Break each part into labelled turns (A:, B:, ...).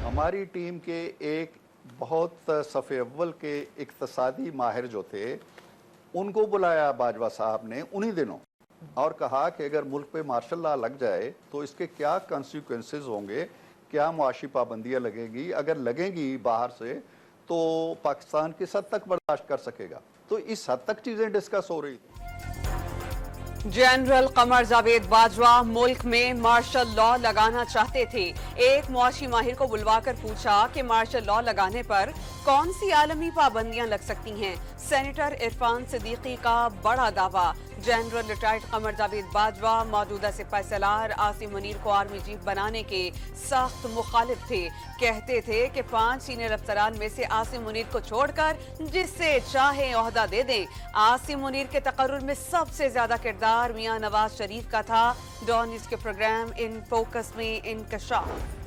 A: ہماری ٹیم کے ایک بہت صف اول کے اقتصادی ماہر جو تھے ان کو بلایا باجوہ صاحب نے انہی دنوں اور کہا کہ اگر ملک پہ مارشل لا لگ جائے تو اس کے کیا کنسیکوینسز ہوں گے، کیا معاشی پابندیاں لگیں گی، اگر لگیں گی باہر سے تو پاکستان کس حد تک برداشت کر سکے گا. تو اس حد تک چیزیں ڈسکس ہو رہی تھی.
B: جنرل قمر جاوید باجوہ ملک میں مارشل لا لگانا چاہتے تھے. ایک معاشی ماہر کو بلوا کر پوچھا کہ مارشل لا لگانے پر کون سی عالمی پابندیاں لگ سکتی ہیں. سینیٹر عرفان صدیقی کا بڑا دعویٰ. جنرل ریٹائرڈ قمر جاوید باجوہ موجودہ سپاہ سالار عاصم منیر کو آرمی چیف بنانے کے سخت مخالف تھے. کہتے تھے کہ 5 سینئر افسران میں سے عاصم منیر کو چھوڑ کر جس سے چاہے عہدہ دے دیں. عاصم منیر کے تقرر میں سب سے زیادہ کردار میاں نواز شریف کا تھا. ڈان نیوز کے پروگرام ان فوکس میں انکشاف.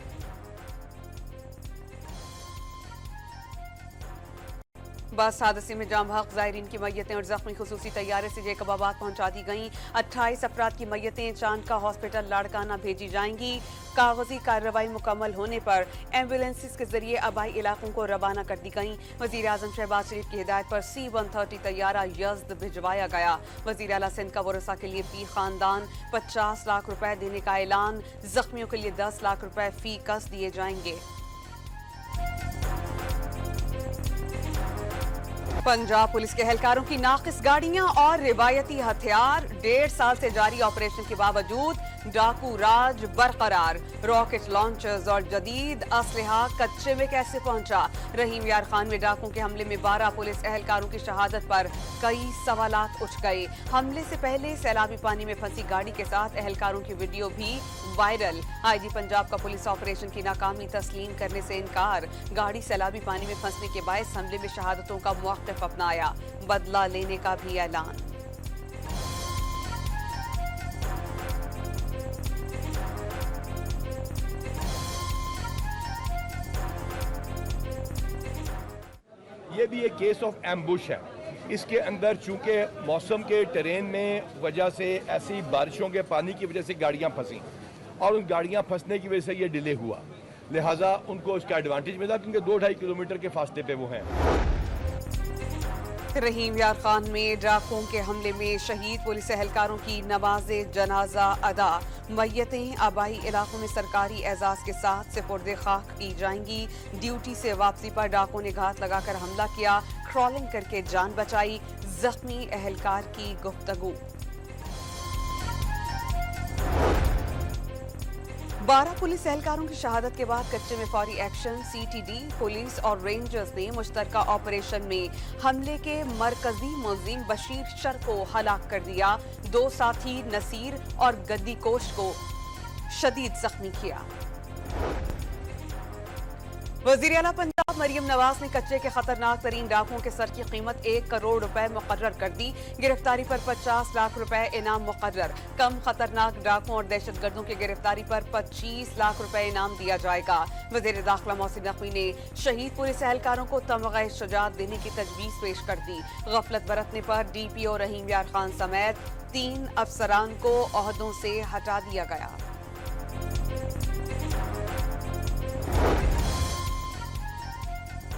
B: بس حادثے میں جام بحق زائرین کی میتیں اور زخمی خصوصی طیارے سے جیکب آباد پہنچا دی گئیں. 28 افراد کی میتیں چاند کا ہاسپٹل لاڑکانہ بھیجی جائیں گی. کاغذی کارروائی مکمل ہونے پر ایمبولینسز کے ذریعے آبائی علاقوں کو روانہ کر دی گئیں. وزیر اعظم شہباز شریف کی ہدایت پر C-130 طیارہ یزد بھجوایا گیا. وزیر اعلیٰ سندھ کا ورثاء کے لیے فی خاندان 50 لاکھ روپے دینے کا اعلان. زخمیوں کے لیے 10 لاکھ روپے فی کس دیے جائیں گے. پنجاب پولیس کے اہلکاروں کی ناقص گاڑیاں اور روایتی ہتھیار. 1.5 سال سے جاری آپریشن کے باوجود ڈاکو راج برقرار. راکٹ لانچرز اور جدید اسلحہ کچے میں کیسے پہنچا؟ رحیم یار خان میں ڈاکوں کے حملے میں 12 پولیس اہلکاروں کی شہادت پر کئی سوالات اٹھ گئے. حملے سے پہلے سیلابی پانی میں پھنسی گاڑی کے ساتھ اہلکاروں کی ویڈیو بھی وائرل. آئی جی پنجاب کا پولیس آپریشن کی ناکامی تسلیم کرنے سے انکار. گاڑی سیلابی پانی میں پھنسنے کے باعث حملے میں شہادتوں کا موقف اپنایا. بدلہ لینے کا بھی اعلان.
C: یہ بھی ایک کیس آف ایمبوش ہے. اس کے اندر چونکہ موسم کے ٹرین میں وجہ سے ایسی بارشوں کے پانی کی وجہ سے گاڑیاں پھنسیں اور ان گاڑیاں پھنسنے کی وجہ سے یہ ڈیلے ہوا. لہٰذا ان کو اس کا ایڈوانٹیج ملا کیونکہ 2-2.5 کلومیٹر کے فاصلے پہ وہ ہیں.
B: رحیم یار خان میں ڈاکوں کے حملے میں شہید پولیس اہلکاروں کی نماز جنازہ ادا. میتیں آبائی علاقوں میں سرکاری اعزاز کے ساتھ سپرد خاک کی جائیں گی. ڈیوٹی سے واپسی پر ڈاکوں نے گھات لگا کر حملہ کیا. کرالنگ کر کے جان بچائی. زخمی اہلکار کی گفتگو. 12 پولیس اہلکاروں کی شہادت کے بعد کچے میں فوری ایکشن. CTD پولیس اور رینجرز نے مشترکہ آپریشن میں حملے کے مرکزی ملزم بشیر شر کو ہلاک کر دیا. 2 ساتھی نصیر اور گدی کوش کو شدید زخمی کیا. وزیر اعلیٰ پنجاب مریم نواز نے کچے کے خطرناک ترین ڈاکوں کے سر کی قیمت 1 کروڑ روپے مقرر کر دی. گرفتاری پر 50 لاکھ روپے انعام مقرر. کم خطرناک ڈاکوں اور دہشت گردوں کی گرفتاری پر 25 لاکھ روپے انعام دیا جائے گا. وزیر داخلہ محسن نقوی نے شہید پولیس اہلکاروں کو تمغہ شجاعت دینے کی تجویز پیش کر دی. غفلت برتنے پر DPO رحیم یار خان سمیت 3 افسران کو عہدوں سے ہٹا دیا گیا.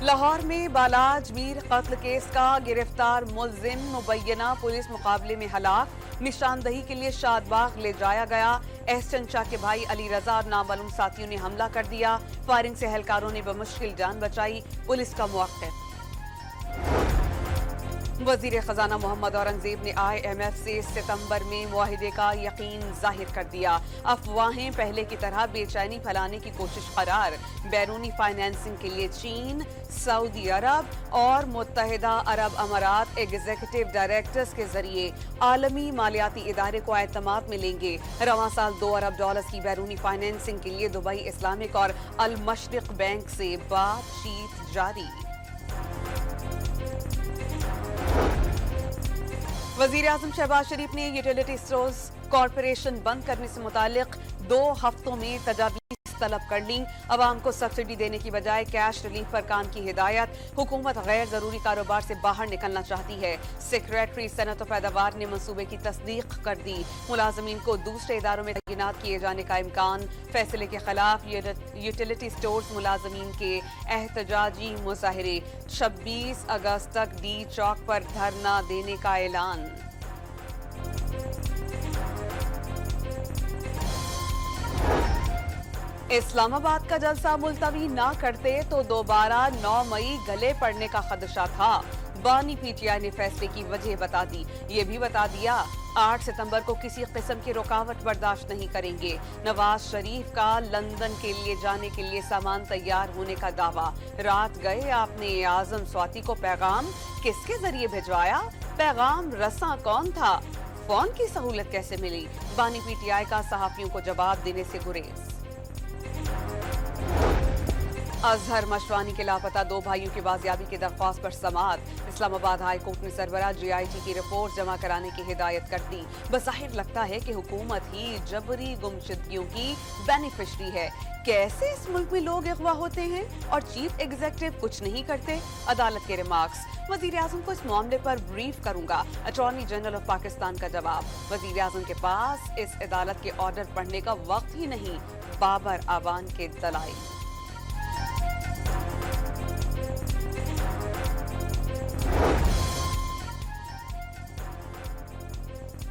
B: لاہور میں بالاج میر قتل کیس کا گرفتار ملزم مبینہ پولیس مقابلے میں ہلاک. نشاندہی کے لیے شاد باغ لے جایا گیا. احسن شاہ کے بھائی علی رضا اور نامعلوم ساتھیوں نے حملہ کر دیا. فائرنگ سے اہلکاروں نے بمشکل جان بچائی. پولیس کا موقف. وزیر خزانہ محمد اورنگزیب نے IMF سے ستمبر میں معاہدے کا یقین ظاہر کر دیا. افواہیں پہلے کی طرح بے چینی پھیلانے کی کوشش قرار. بیرونی فائنینسنگ کے لیے چین، سعودی عرب اور متحدہ عرب امارات ایگزیکٹو ڈائریکٹرز کے ذریعے عالمی مالیاتی ادارے کو اعتماد میں لیں گے. رواں سال $2 ارب کی بیرونی فائنینسنگ کے لیے دبئی اسلامک اور المشرق بینک سے بات چیت جاری. وزیر اعظم شہباز شریف نے یوٹیلیٹی اسٹورز کارپوریشن بند کرنے سے متعلق 2 ہفتوں میں تجاویز तलब कर ली। अवाम को सब्सिडी देने की बजाय कैश रिलीफ पर काम की हिदायत। हुकूमत गैर जरूरी कारोबार से बाहर निकलना चाहती है। सेक्रेटरी सनत और पैदावार ने मंसूबे की तस्दीक कर दी। मुलाजमीन को दूसरे इदारों में तैनात किए जाने का इम्कान। फैसले के खिलाफ यूटिलिटी स्टोर्स मुलाजमीन के एहतजाजी मुजाहरे। 26 अगस्त तक डी चौक पर धरना देने का ऐलान। इस्लामाबाद का जलसा मुलतवी ना करते तो दोबारा 9 मई गले पड़ने का खदशा था। बानी पीटीआई ने फैसले की वजह बता दी। ये भी बता दिया 8 सितंबर को किसी किस्म की रुकावट बर्दाश्त नहीं करेंगे। नवाज शरीफ का लंदन के लिए जाने के लिए सामान तैयार होने का दावा। रात गए आपने आजम स्वाति को पैगाम किसके जरिए भिजवाया? पैगाम रसा कौन था? फोन की सहूलत कैसे मिली? बानी पीटीआई का सहाफियों को जवाब देने से गुरेज। अजहर मशवानी के लापता 2 भाइयों की बाजियाबी की दरख्वास्त पर समाअत। इस्लामाबाद हाई कोर्ट ने सरबराह GIT की रिपोर्ट जमा कराने की हिदायत कर दी। बज़ाहिर लगता है कि हुकूमत ही जबरी गुमशुदगियों की बेनिफिशरी है। कैसे इस मुल्क में लोग अगवा होते हैं और चीफ एग्जीक्यूटिव कुछ नहीं करते? अदालत के रिमार्क्स। वजीर आजम को इस मामले पर ब्रीफ करूंगा। अटॉर्नी जनरल ऑफ पाकिस्तान का जवाब। वजीर आजम के पास इस अदालत के ऑर्डर पढ़ने का वक्त ही नहीं। बाबर आवान के दलाइल।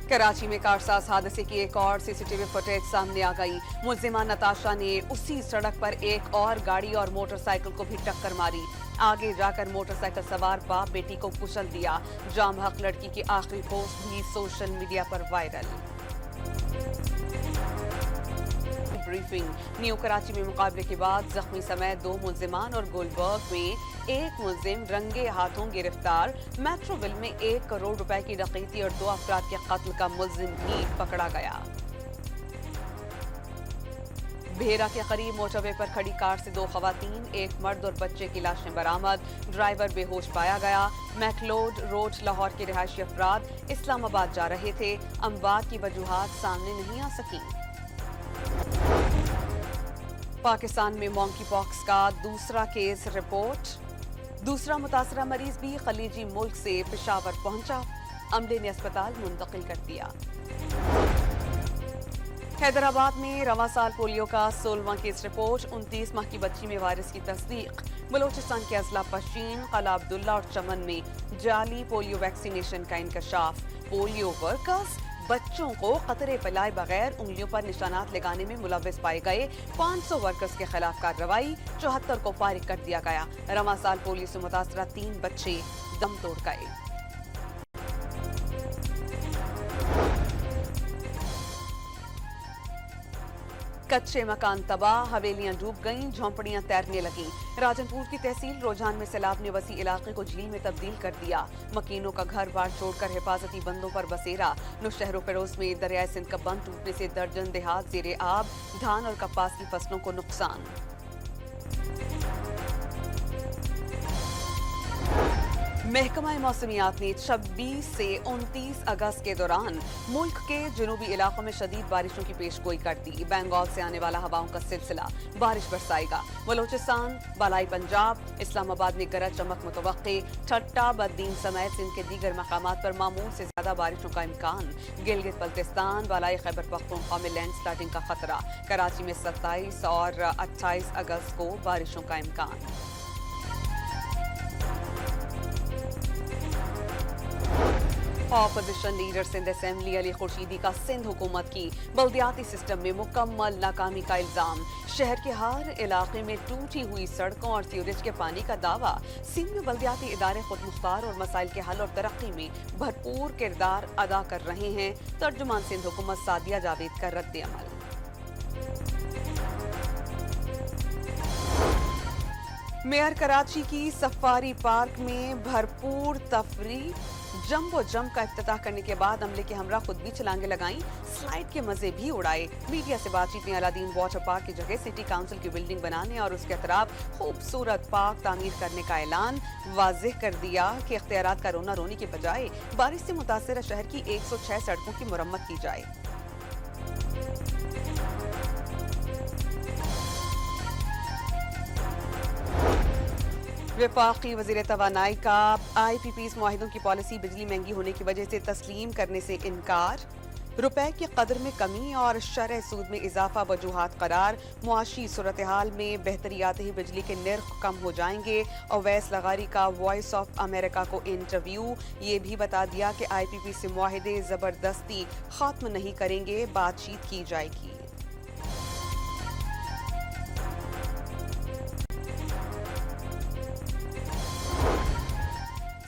B: कराची में कारसाज हादसे की एक और सीसीटीवी फुटेज सामने आ गई। मुल्जिमा नताशा ने उसी सड़क पर एक और गाड़ी और मोटरसाइकिल को भी टक्कर मारी। आगे जाकर मोटरसाइकिल सवार बाप बेटी को कुचल दिया। जाम हक लड़की की आखिरी पोस्ट भी सोशल मीडिया पर वायरल। ब्रीफिंग। न्यू कराची में मुकाबले के बाद जख्मी समेत 2 मुल्जिमान और गुलबर्ग में एक मुल्जिम रंगे हाथों गिरफ्तार। मेट्रोविल में 1 करोड़ रुपए की डकैती और 2 अफराद के कत्ल का मुल्जिम भी पकड़ा गया। भेरा के करीब मोटरवे पर खड़ी कार से 2 खवातीन, एक मर्द और बच्चे की लाशें बरामद। ड्राइवर बेहोश पाया गया। मैकलोड रोड लाहौर के रिहायशी अफराद इस्लामाबाद जा रहे थे। अमवात की वजूहात सामने नहीं आ सकी। पाकिस्तान में मॉन्की पॉक्स का दूसरा केस रिपोर्ट। दूसरा मुतासरा मरीज भी खलीजी मुल्क से पेशावर पहुंचा। अमले ने अस्पताल मुंतकिल कर दिया। हैदराबाद में रवा साल पोलियो का 16वां केस रिपोर्ट। 29 माह की बच्ची में वायरस की तस्दीक। बलोचिस्तान के अजला पश्चिम, कला अब्दुल्ला और चमन में जाली पोलियो वैक्सीनेशन का इंकशाफ। पोलियो वर्कर्स बच्चों को खतरे फैलाए बगैर उंगलियों पर निशानात लगाने में मुलव्विस पाए गए। 500 वर्कर्स के खिलाफ कार्रवाई। 74 को फारिग कर दिया गया। रवा साल पोलियो से मुतासरा 3 बच्चे दम तोड़ गए। कच्चे मकान तबाह, हवेलियां डूब गईं, झोंपड़ियां तैरने लगीं। राजनपुर की तहसील रोजान में सैलाब ने वसी इलाके को झील में तब्दील कर दिया। मकीनों का घर बार छोड़कर हिफाजती बंदों पर बसेरा। नौशहर फिरोज में दरियाए सिंध का बंद टूटने से दर्जन देहात ज़ेरे आब। धान और कपास की फसलों को नुकसान। महकमा मौसमियात ने 26 से 29 अगस्त के दौरान मुल्क के जुनूबी इलाकों में शदीद बारिशों की पेशगोई कर दी। बंगाल से आने वाला हवाओं का सिलसिला बारिश बरसाएगा। बलोचिस्तान, बालाई पंजाब, इस्लामाबाद में गरज चमक मुतवक्के। ठट्टा, बद्दीन समेत सिंध के दीगर मकामात पर मामूल से ज्यादा बारिशों का इम्कान। गिलगित बल्तिस्तान, बालाई खैबर पख्तूनख्वा में लैंडस्लाइडिंग का खतरा। कराची में 27 और 28 अगस्त को बारिशों का इम्कान। Opposition leader Sindh assembly Ali Khurshidi का सिंध हुकूमत की बल्दियाती सिस्टम में मुकम्मल नाकामी का इल्जाम। शहर के हर इलाके में टूटी हुई सड़कों और सीवरेज के पानी का दावा। सिंध में बल्दियाती इदारे खुद मुख्तार और मसाइल के हल और तरक्की में भरपूर किरदार अदा कर रहे हैं। तर्जुमान सिंध हुकूमत सादिया जावेद का रद्द अमल। मेयर कराची की सफारी पार्क में भरपूर तफरी। जंबो जंप का इफ्तिताह करने के बाद अमले के हमरा खुद भी छलांगे लगाईं, स्लाइड के मजे भी उड़ाए। मीडिया से बातचीत में अलादीन वाटर पार्क की जगह सिटी काउंसिल की बिल्डिंग बनाने और उसके अतराफ खूबसूरत पार्क तामीर करने का ऐलान। वाज़ेह कर दिया कि इख्तियारात का रोना रोने के बजाय बारिश से मुतासर शहर की 106 सड़कों की मुरम्मत की जाए। वफाकी वज़ीर तवानाई का IPPs मुआहिदों की पॉलिसी बिजली महंगी होने की वजह से तस्लीम करने से इनकार। रुपए की कदर में कमी और शरह सूद में इजाफा वजूहात करार। मुआशी सूरत हाल में बेहतरी आते ही बिजली के नर्ख कम हो जाएंगे। अवैस लगारी का वॉइस ऑफ अमेरिका को इंटरव्यू। ये भी बता दिया कि IPP से मुआहिदे जबरदस्ती खत्म नहीं करेंगे, बातचीत की जाएगी।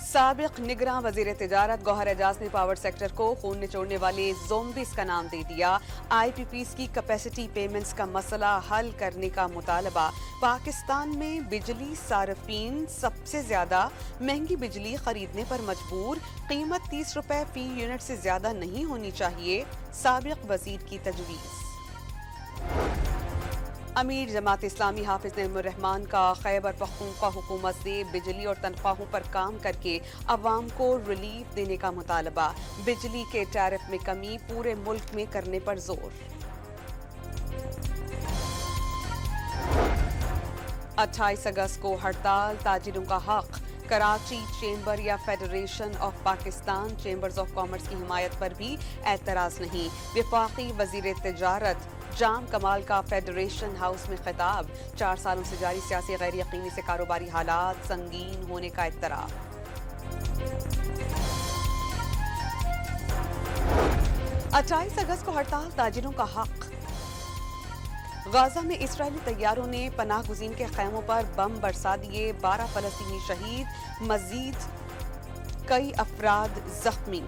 B: साबिक निगरान वजीर तिजारत गौहर एजाज ने पावर सेक्टर को खून निचोड़ने वाले ज़ोंबिस का नाम दे दिया। IPPs की कैपेसिटी पेमेंट्स का मसला हल करने का मुतालबा। पाकिस्तान में बिजली सार्फिन सबसे ज्यादा महंगी बिजली खरीदने पर मजबूर। कीमत 30 रुपए फी यूनिट से ज्यादा नहीं होनी चाहिए, साबिक वजीर की तजवीज़। अमीर जमात इस्लामी हाफिज नईमुर रहमान का खैबर पख्तूनख्वा हुकूमत से बिजली और तनख्वाहों पर काम करके अवाम को रिलीफ देने का मुतालबा। बिजली के टैरिफ में कमी पूरे मुल्क में करने पर जोर। 28 अगस्त को हड़ताल, ताजिरों का हक। कराची चेंबर या federation of Pakistan chambers of commerce की हिमायत पर भी एतराज नहीं। वफाकी वजीर तिजारत जाम कमाल का फेडरेशन हाउस में खिताब। 4 सालों से जारी सियासी गैर यकीनी से कारोबारी हालात संगीन होने का इत्तराब। 28 अगस्त को हड़ताल, ताजिरों का हक। गाजा में इस्राएली तैयारों ने पनाह गुज़ीन के खैमों पर बम बरसा दिए। 12 फलस्तीनी शहीद, मजीद कई अफराद जख्मी।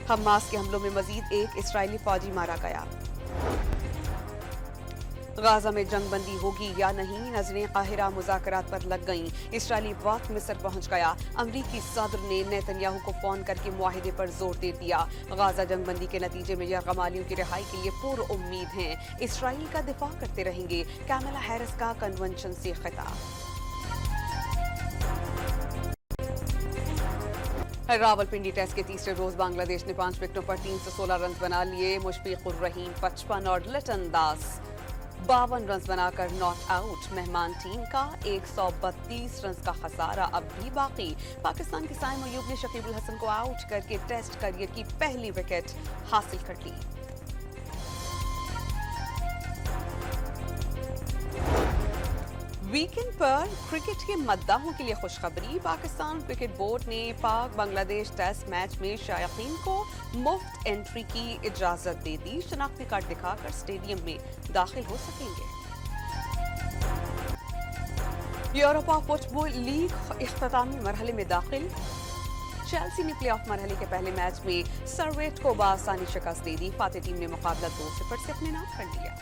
B: हमास के हमलों में मजीद एक इस्राएली फौजी मारा गया। गाजा में जंग बंदी होगी या नहीं, नजरें काहिरा मुज़ाकरात पर लग गईं। इस्राएली वक्त मिस्र पहुंच गया। अमरीकी सदर ने नेतन्याहू को फोन करके मुआहिदे पर जोर दे दिया। गाजा जंग बंदी के नतीजे में यरगमालियों की रिहाई के लिए पुरउम्मीद हैं। इस्राएल का दिफा करते रहेंगे, कैमला हैरिस का कन्वेंशन से खिताब। रावलपिंडी टेस्ट के तीसरे रोज बांग्लादेश ने 5 विकेटों पर 316 रन बना लिए। मुशफिकुर रहीम 55 और लिटन दास 52 रन बनाकर नॉट आउट। मेहमान टीम का 132 रन का खसारा अब भी बाकी। पाकिस्तान के साइम अयूब ने शकीबुल हसन को आउट करके टेस्ट करियर की पहली विकेट हासिल कर ली। वीकेंड पर क्रिकेट के मद्दाहों के लिए खुशखबरी। पाकिस्तान क्रिकेट बोर्ड ने पाक बांग्लादेश टेस्ट मैच में शायकीन को मुफ्त एंट्री की इजाजत दे दी। शनाख्ती कार्ड दिखाकर स्टेडियम में दाखिल हो सकेंगे। यूरोपा फुटबॉल लीग इख्तितामी मरहले में दाखिल। चेल्सी ने प्लेऑफ मरहले के पहले मैच में सर्वेट को बासानी शिकस्त दे दी। फातेह टीम ने मुकाबला 2-0 से अपने नाम कर लिया।